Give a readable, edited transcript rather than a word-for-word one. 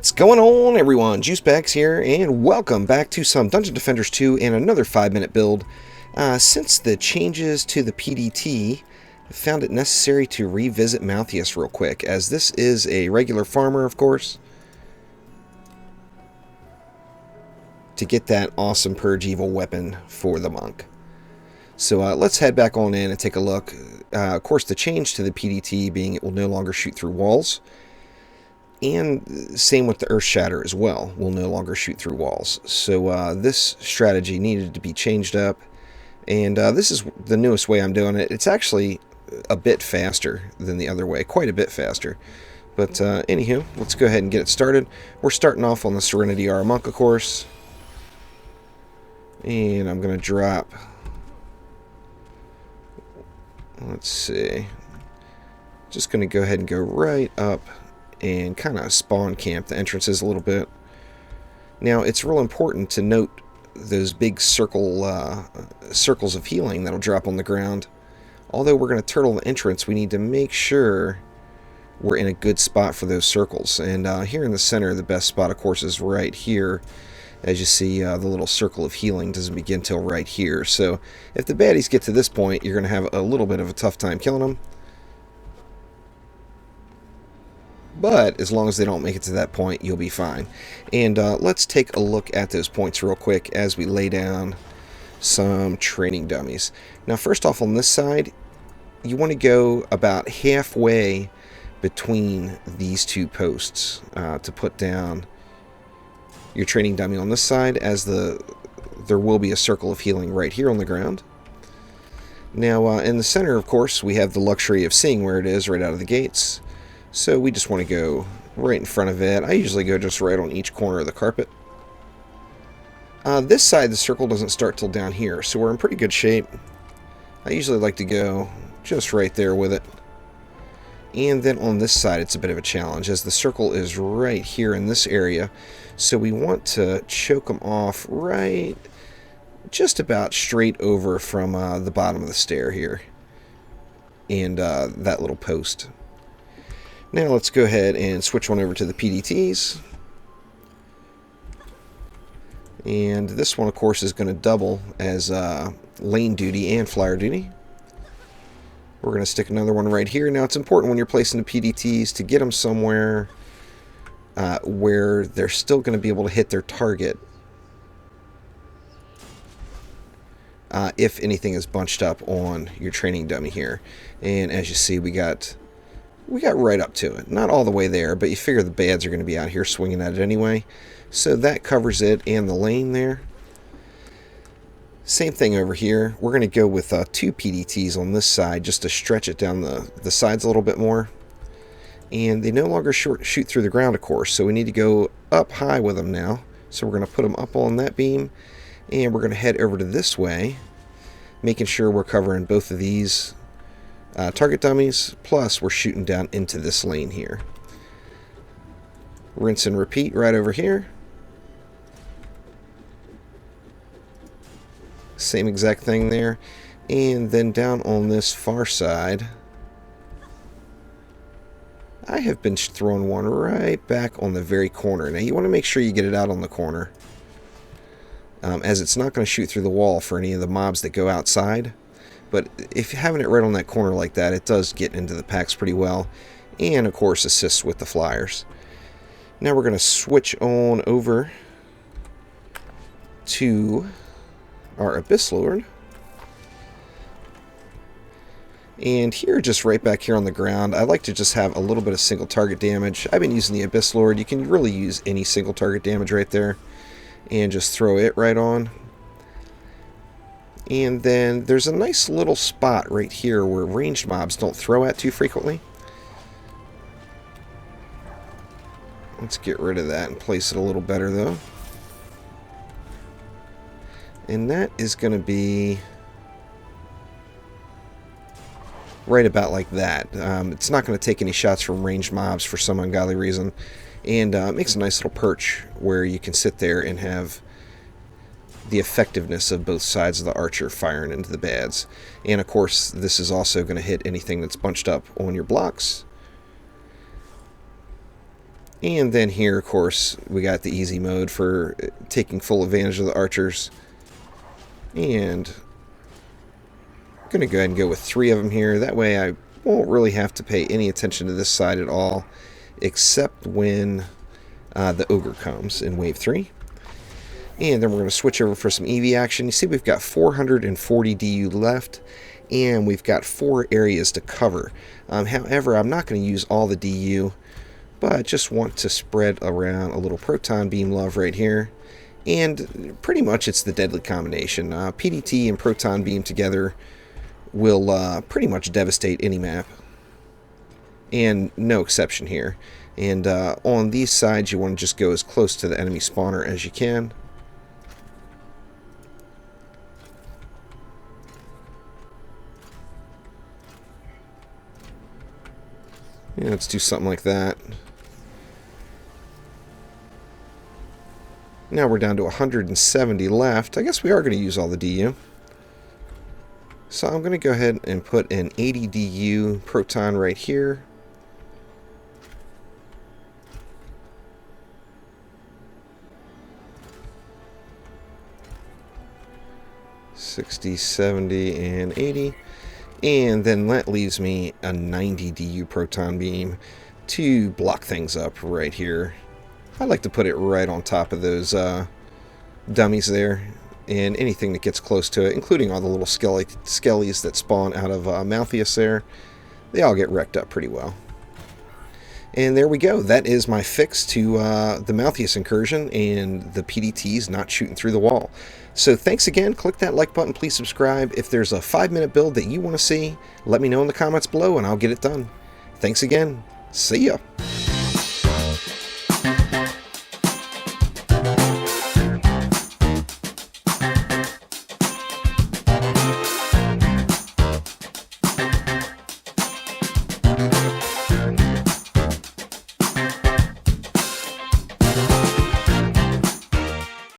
What's going on, everyone? Juicebacks here, and welcome back to some Dungeon Defenders 2 and another 5-minute build. Since the changes to the PDT, I found it necessary to revisit Malthius real quick, as this is a regular farmer, of course, to get that awesome Purge Evil weapon for the monk. So let's head back on in and take a look. Of course, the change to the PDT being it will no longer shoot through walls. And same with the Earth Shatter as well, will no longer shoot through walls. So this strategy needed to be changed up, and this is the newest way I'm doing it. It's actually a bit faster than the other way, quite a bit faster. But anywho, let's go ahead and get it started. We're starting off on the Serenity R Monk, of course. And I'm going to drop, let's see, just going to go ahead and go right up and kind of spawn camp the entrances a little bit. Now, it's real important to note those big circles of healing that'll drop on the ground. Although we're going to turtle the entrance, we need to make sure we're in a good spot for those circles. And here in the center, the best spot, of course, is right here. As you see, the little circle of healing doesn't begin till right here. So if the baddies get to this point, you're going to have a little bit of a tough time killing them. But as long as they don't make it to that point, you'll be fine. And let's take a look at those points real quick as we lay down some training dummies. Now, first off, on this side, you want to go about halfway between these two posts to put down your training dummy on this side, as there will be a circle of healing right here on the ground. Now, in the center, of course, we have the luxury of seeing where it is right out of the gates. So we just want to go right in front of it. I usually go just right on each corner of the carpet. This side, the circle doesn't start till down here, so we're in pretty good shape. I usually like to go just right there with it. And then on this side, it's a bit of a challenge, as the circle is right here in this area. So we want to choke them off right just about straight over from the bottom of the stair here. And that little post. Now let's go ahead and switch on over to the PDTs. And this one, of course, is going to double as lane duty and flyer duty. We're going to stick another one right here. Now, it's important when you're placing the PDTs to get them somewhere where they're still going to be able to hit their target if anything is bunched up on your training dummy here. And as you see, we got right up to it. Not all the way there, but you figure the bads are going to be out here swinging at it anyway. So that covers it and the lane there. Same thing over here. We're going to go with 2 PDTs on this side just to stretch it down the sides a little bit more. And they no longer shoot through the ground, of course, so we need to go up high with them now. So we're going to put them up on that beam, and we're going to head over to this way, making sure we're covering both of these target dummies, plus we're shooting down into this lane here. Rinse and repeat right over here. Same exact thing there. And then down on this far side, I have been throwing one right back on the very corner. Now you want to make sure you get it out on the corner, as it's not going to shoot through the wall for any of the mobs that go outside. But if you're having it right on that corner like that, it does get into the packs pretty well. And, of course, assists with the flyers. Now we're going to switch on over to our Abyss Lord. And here, just right back here on the ground, I like to just have a little bit of single target damage. I've been using the Abyss Lord. You can really use any single target damage right there. And just throw it right on. And then there's a nice little spot right here where ranged mobs don't throw at too frequently. Let's get rid of that and place it a little better, though. And that is going to be right about like that. It's not going to take any shots from ranged mobs for some ungodly reason. And it makes a nice little perch where you can sit there and have the effectiveness of both sides of the archer firing into the bads. And of course, this is also going to hit anything that's bunched up on your blocks. And then here, of course, we got the easy mode for taking full advantage of the archers. And I'm going to go ahead and go with 3 of them here. That way I won't really have to pay any attention to this side at all, except when the ogre comes in wave 3. And then we're going to switch over for some EV action. You see we've got 440 DU left, and we've got 4 areas to cover. However, I'm not going to use all the DU, but I just want to spread around a little proton beam love right here. And pretty much it's the deadly combination. PDT and proton beam together will pretty much devastate any map. And no exception here. And on these sides, you want to just go as close to the enemy spawner as you can. Yeah, let's do something like that. Now we're down to 170 left. I guess we are going to use all the DU. So I'm going to go ahead and put an 80 DU proton right here. $60, $70, and $80. And then that leaves me a 90 DU proton beam to block things up right here. I like to put it right on top of those dummies there, and anything that gets close to it, including all the little skellies that spawn out of Malthius there, they all get wrecked up pretty well. And there we go. That is my fix to the Malthius Incursion and the PDTs not shooting through the wall. So thanks again. Click that like button. Please subscribe. If there's a 5-minute build that you want to see, let me know in the comments below and I'll get it done. Thanks again. See ya.